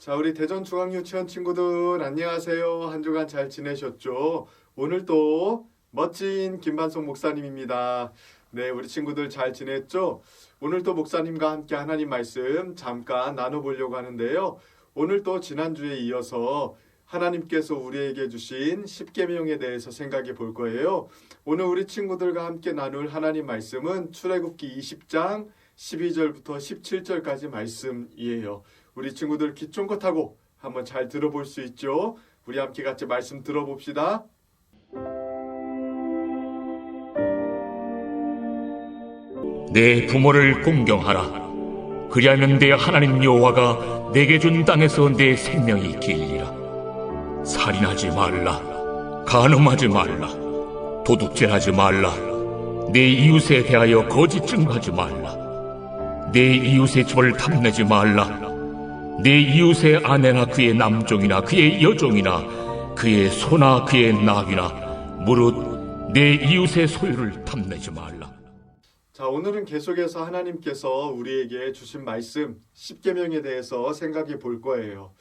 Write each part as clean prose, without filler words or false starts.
자, 우리 대전중앙유치원 친구들 안녕하세요. 한 주간 잘 지내셨죠? 오늘 또 멋진 김반석 목사님입니다. 네, 우리 친구들 잘 지냈죠? 오늘 또 목사님과 함께 하나님 말씀 잠깐 나눠보려고 하는데요. 오늘 또 지난주에 이어서 하나님께서 우리에게 주신 십계명에 대해서 생각해 볼 거예요. 오늘 우리 친구들과 함께 나눌 하나님 말씀은 출애굽기 20장 12절부터 17절까지 말씀이에요. 우리 친구들 귀 쫑긋 하고 한번 잘 들어볼 수 있죠? 우리 함께 같이 말씀 들어봅시다. 내 부모를 공경하라. 그리하면 내 하나님 여호와가 내게 준 땅에서 내 생명이 길리라. 살인하지 말라. 간음하지 말라. 도둑질하지 말라. 내 이웃에 대하여 거짓 증거하지 말라. 내 이웃의 집을 탐내지 말라. 내 이웃의 아내나 그의 남종이나 그의 여종이나 그의 소나 그의 나귀나 무릇 내 이웃의 소유를 탐내지 말라. 자, 오늘은 계속해서 하나님께서 우리에게 주신 말씀 십계명에 대해서 생각해 볼 거예요.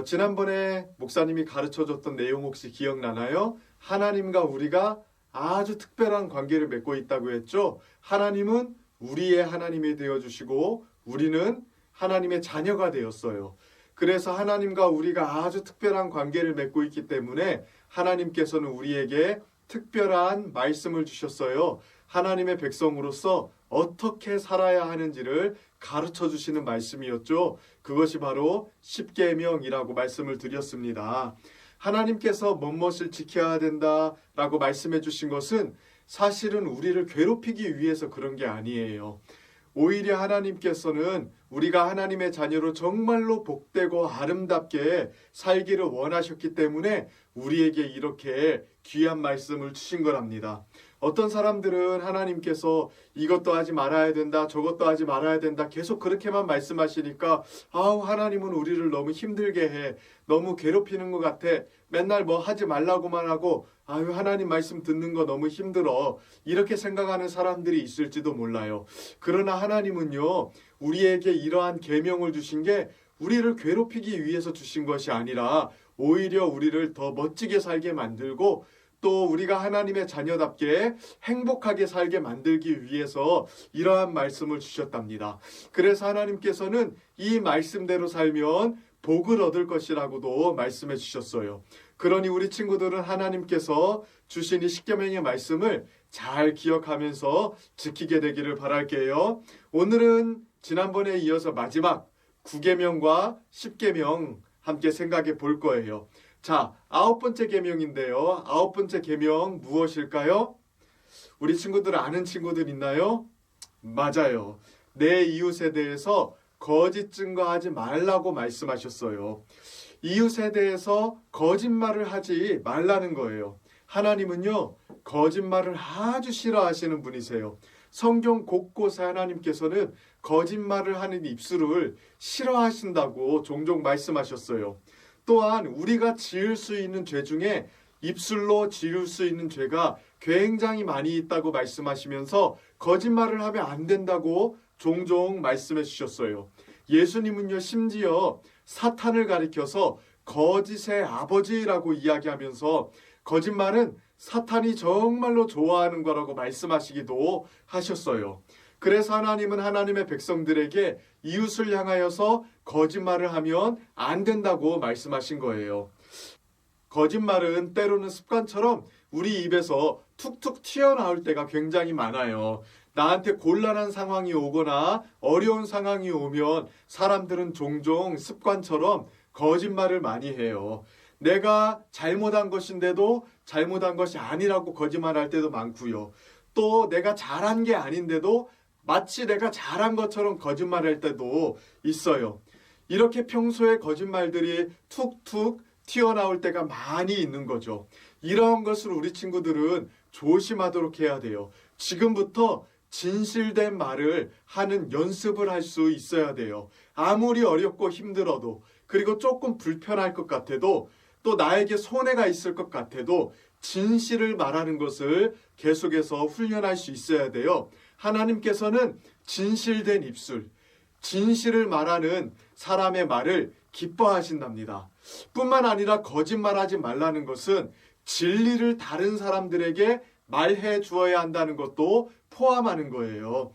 지난번에 목사님이 가르쳐줬던 내용 혹시 기억나나요? 하나님과 우리가 아주 특별한 관계를 맺고 있다고 했죠. 하나님은 우리의 하나님이 되어주시고 우리는 하나님의 자녀가 되었어요. 그래서 하나님과 우리가 아주 특별한 관계를 맺고 있기 때문에 하나님께서는 우리에게 특별한 말씀을 주셨어요. 하나님의 백성으로서 어떻게 살아야 하는지를 가르쳐 주시는 말씀이었죠. 그것이 바로 십계명이라고 말씀을 드렸습니다. 하나님께서 무엇을 지켜야 된다라고 말씀해 주신 것은 사실은 우리를 괴롭히기 위해서 그런 게 아니에요. 오히려 하나님께서는 우리가 하나님의 자녀로 정말로 복되고 아름답게 살기를 원하셨기 때문에 우리에게 이렇게 귀한 말씀을 주신 거랍니다. 어떤 사람들은 하나님께서 이것도 하지 말아야 된다, 저것도 하지 말아야 된다 계속 그렇게만 말씀하시니까 하나님은 우리를 너무 힘들게 해, 너무 괴롭히는 것 같아, 맨날 뭐 하지 말라고만 하고 하나님 말씀 듣는 거 너무 힘들어, 이렇게 생각하는 사람들이 있을지도 몰라요. 그러나 하나님은요, 우리에게 이러한 계명을 주신 게 우리를 괴롭히기 위해서 주신 것이 아니라 오히려 우리를 더 멋지게 살게 만들고 또 우리가 하나님의 자녀답게 행복하게 살게 만들기 위해서 이러한 말씀을 주셨답니다. 그래서 하나님께서는 이 말씀대로 살면 복을 얻을 것이라고도 말씀해 주셨어요. 그러니 우리 친구들은 하나님께서 주신 이 십계명의 말씀을 잘 기억하면서 지키게 되기를 바랄게요. 오늘은 지난번에 이어서 마지막 9계명과 10계명 함께 생각해 볼 거예요. 자, 9번째 계명인데요. 9번째 계명 무엇일까요? 우리 친구들 아는 친구들 있나요? 맞아요. 내 이웃에 대해서 거짓 증거하지 말라고 말씀하셨어요. 이웃에 대해서 거짓말을 하지 말라는 거예요. 하나님은요, 거짓말을 아주 싫어하시는 분이세요. 성경 곳곳에 하나님께서는 거짓말을 하는 입술을 싫어하신다고 종종 말씀하셨어요. 또한 우리가 지을 수 있는 죄 중에 입술로 지을 수 있는 죄가 굉장히 많이 있다고 말씀하시면서 거짓말을 하면 안 된다고 종종 말씀해 주셨어요. 예수님은요, 심지어 사탄을 가리켜서 거짓의 아버지라고 이야기하면서 거짓말은 사탄이 정말로 좋아하는 거라고 말씀하시기도 하셨어요. 그래서 하나님은 하나님의 백성들에게 이웃을 향하여서 거짓말을 하면 안 된다고 말씀하신 거예요. 거짓말은 때로는 습관처럼 우리 입에서 툭툭 튀어나올 때가 굉장히 많아요. 나한테 곤란한 상황이 오거나 어려운 상황이 오면 사람들은 종종 습관처럼 거짓말을 많이 해요. 내가 잘못한 것인데도 잘못한 것이 아니라고 거짓말할 때도 많고요. 또 내가 잘한 게 아닌데도 마치 내가 잘한 것처럼 거짓말할 때도 있어요. 이렇게 평소에 거짓말들이 툭툭 튀어나올 때가 많이 있는 거죠. 이러한 것을 우리 친구들은 조심하도록 해야 돼요. 지금부터 진실된 말을 하는 연습을 할 수 있어야 돼요. 아무리 어렵고 힘들어도, 그리고 조금 불편할 것 같아도, 또 나에게 손해가 있을 것 같아도 진실을 말하는 것을 계속해서 훈련할 수 있어야 돼요. 하나님께서는 진실된 입술, 진실을 말하는 사람의 말을 기뻐하신답니다. 뿐만 아니라 거짓말하지 말라는 것은 진리를 다른 사람들에게 말해 주어야 한다는 것도 포함하는 거예요.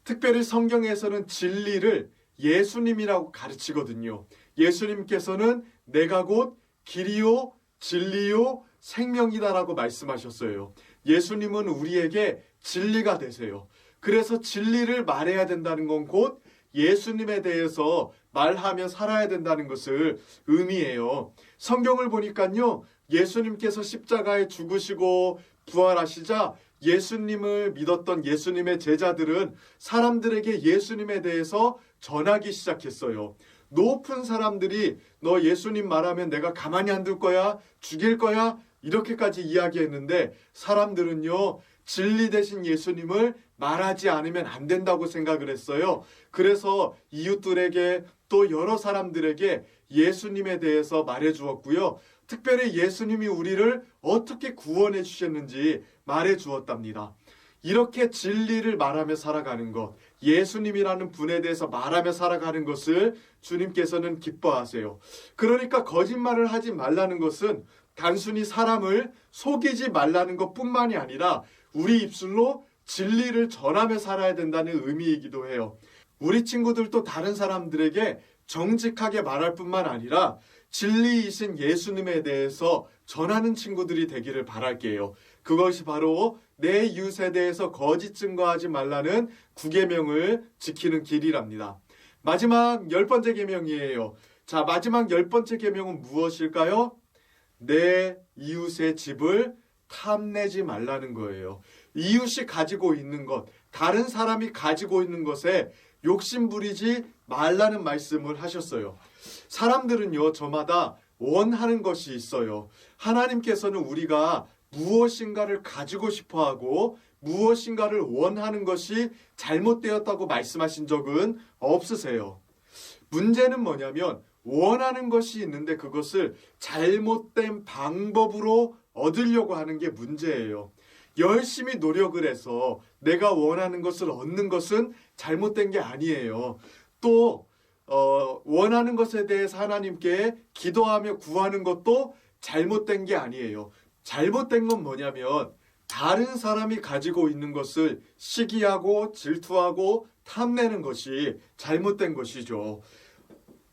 특별히 성경에서는 진리를 예수님이라고 가르치거든요. 예수님께서는 내가 곧 길이요 진리요 생명이다라고 말씀하셨어요. 예수님은 우리에게 진리가 되세요. 그래서 진리를 말해야 된다는 건 곧 예수님에 대해서 말하며 살아야 된다는 것을 의미해요. 성경을 보니까요, 예수님께서 십자가에 죽으시고 부활하시자 예수님을 믿었던 예수님의 제자들은 사람들에게 예수님에 대해서 전하기 시작했어요. 높은 사람들이 너 예수님 말하면 내가 가만히 안 둘 거야, 죽일 거야, 이렇게까지 이야기했는데 사람들은요, 진리 되신 예수님을 말하지 않으면 안 된다고 생각을 했어요. 그래서 이웃들에게 또 여러 사람들에게 예수님에 대해서 말해 주었고요. 특별히 예수님이 우리를 어떻게 구원해 주셨는지 말해 주었답니다. 이렇게 진리를 말하며 살아가는 것, 예수님이라는 분에 대해서 말하며 살아가는 것을 주님께서는 기뻐하세요. 그러니까 거짓말을 하지 말라는 것은 단순히 사람을 속이지 말라는 것뿐만이 아니라 우리 입술로 진리를 전하며 살아야 된다는 의미이기도 해요. 우리 친구들도 다른 사람들에게 정직하게 말할 뿐만 아니라 진리이신 예수님에 대해서 전하는 친구들이 되기를 바랄게요. 그것이 바로 내 이웃에 대해서 거짓 증거하지 말라는 9계명을 지키는 길이랍니다. 마지막 10번째 계명이에요. 자, 마지막 10번째 계명은 무엇일까요? 내 이웃의 집을 탐내지 말라는 거예요. 이웃이 가지고 있는 것, 다른 사람이 가지고 있는 것에 욕심 부리지 말라는 말씀을 하셨어요. 사람들은요, 저마다 원하는 것이 있어요. 하나님께서는 우리가 무엇인가를 가지고 싶어 하고 무엇인가를 원하는 것이 잘못되었다고 말씀하신 적은 없으세요. 문제는 뭐냐면 원하는 것이 있는데 그것을 잘못된 방법으로 얻으려고 하는 게 문제예요. 열심히 노력을 해서 내가 원하는 것을 얻는 것은 잘못된 게 아니에요. 또 원하는 것에 대해서 하나님께 기도하며 구하는 것도 잘못된 게 아니에요. 잘못된 건 뭐냐면 다른 사람이 가지고 있는 것을 시기하고 질투하고 탐내는 것이 잘못된 것이죠.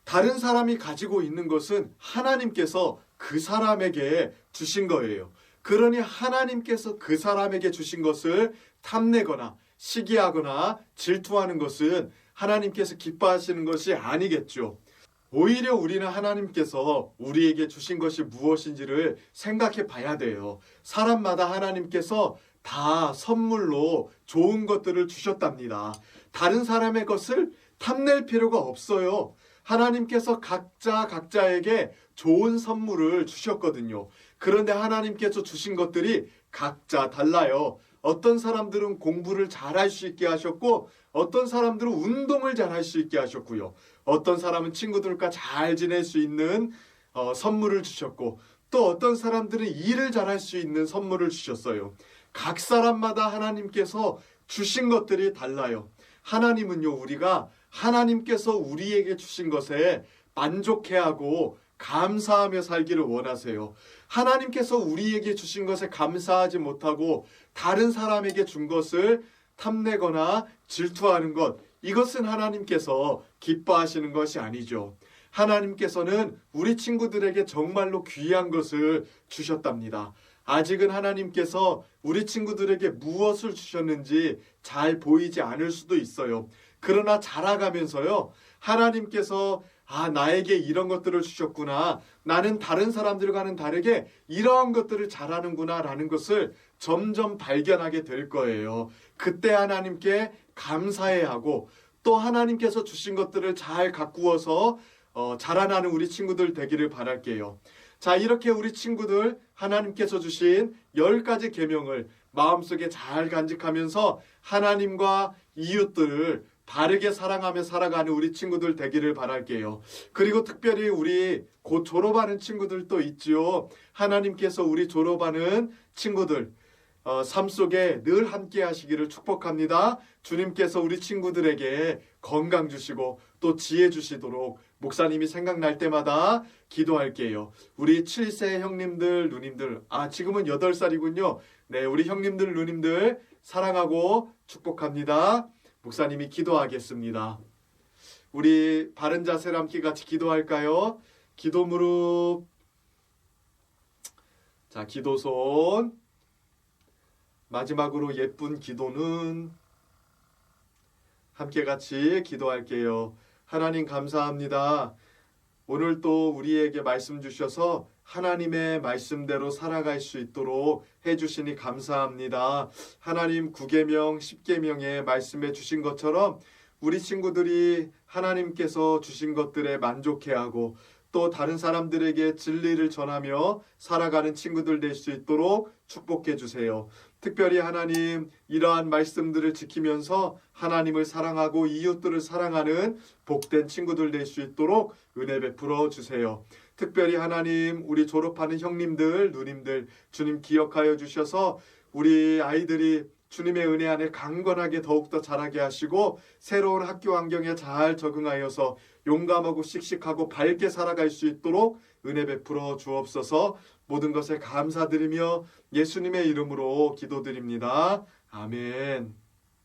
다른 사람이 가지고 있는 것은 하나님께서 그 사람에게 주신 거예요. 그러니 하나님께서 그 사람에게 주신 것을 탐내거나 시기하거나 질투하는 것은 하나님께서 기뻐하시는 것이 아니겠죠. 오히려 우리는 하나님께서 우리에게 주신 것이 무엇인지를 생각해 봐야 돼요. 사람마다 하나님께서 다 선물로 좋은 것들을 주셨답니다. 다른 사람의 것을 탐낼 필요가 없어요. 하나님께서 각자에게 좋은 선물을 주셨거든요. 그런데 하나님께서 주신 것들이 각자 달라요. 어떤 사람들은 공부를 잘할 수 있게 하셨고 어떤 사람들은 운동을 잘할 수 있게 하셨고요. 어떤 사람은 친구들과 잘 지낼 수 있는 선물을 주셨고 또 어떤 사람들은 일을 잘할 수 있는 선물을 주셨어요. 각 사람마다 하나님께서 주신 것들이 달라요. 하나님은요, 우리가 하나님께서 우리에게 주신 것에 만족해하고 감사하며 살기를 원하세요. 하나님께서 우리에게 주신 것에 감사하지 못하고 다른 사람에게 준 것을 탐내거나 질투하는 것, 이것은 하나님께서 기뻐하시는 것이 아니죠. 하나님께서는 우리 친구들에게 정말로 귀한 것을 주셨답니다. 아직은 하나님께서 우리 친구들에게 무엇을 주셨는지 잘 보이지 않을 수도 있어요. 그러나 자라가면서요, 하나님께서 나에게 이런 것들을 주셨구나. 나는 다른 사람들과는 다르게 이러한 것들을 잘하는구나 라는 것을 점점 발견하게 될 거예요. 그때 하나님께 감사해야 하고 또 하나님께서 주신 것들을 잘 가꾸어서 자라나는 우리 친구들 되기를 바랄게요. 자, 이렇게 우리 친구들 하나님께서 주신 10가지 계명을 마음속에 잘 간직하면서 하나님과 이웃들을 바르게 사랑하며 살아가는 우리 친구들 되기를 바랄게요. 그리고 특별히 우리 곧 졸업하는 친구들도 있지요. 하나님께서 우리 졸업하는 친구들 삶 속에 늘 함께 하시기를 축복합니다. 주님께서 우리 친구들에게 건강 주시고 또 지혜 주시도록 목사님이 생각날 때마다 기도할게요. 우리 7세 형님들, 누님들, 지금은 8살이군요. 네, 우리 형님들, 누님들 사랑하고 축복합니다. 목사님이 기도하겠습니다. 우리 바른 자세로 함께 같이 기도할까요? 기도 무릎. 자, 기도손. 마지막으로 예쁜 기도는 함께 같이 기도할게요. 하나님 감사합니다. 오늘 또 우리에게 말씀 주셔서 하나님의 말씀대로 살아갈 수 있도록 해주시니 감사합니다. 하나님 9계명, 10계명에 말씀해 주신 것처럼 우리 친구들이 하나님께서 주신 것들에 만족해하고 또 다른 사람들에게 진리를 전하며 살아가는 친구들 될 수 있도록 축복해 주세요. 특별히 하나님 이러한 말씀들을 지키면서 하나님을 사랑하고 이웃들을 사랑하는 복된 친구들 될 수 있도록 은혜 베풀어 주세요. 특별히 하나님 우리 졸업하는 형님들, 누님들 주님 기억하여 주셔서 우리 아이들이 주님의 은혜 안에 강건하게 더욱더 자라게 하시고 새로운 학교 환경에 잘 적응하여서 용감하고 씩씩하고 밝게 살아갈 수 있도록 은혜 베풀어 주옵소서. 모든 것에 감사드리며 예수님의 이름으로 기도드립니다. 아멘.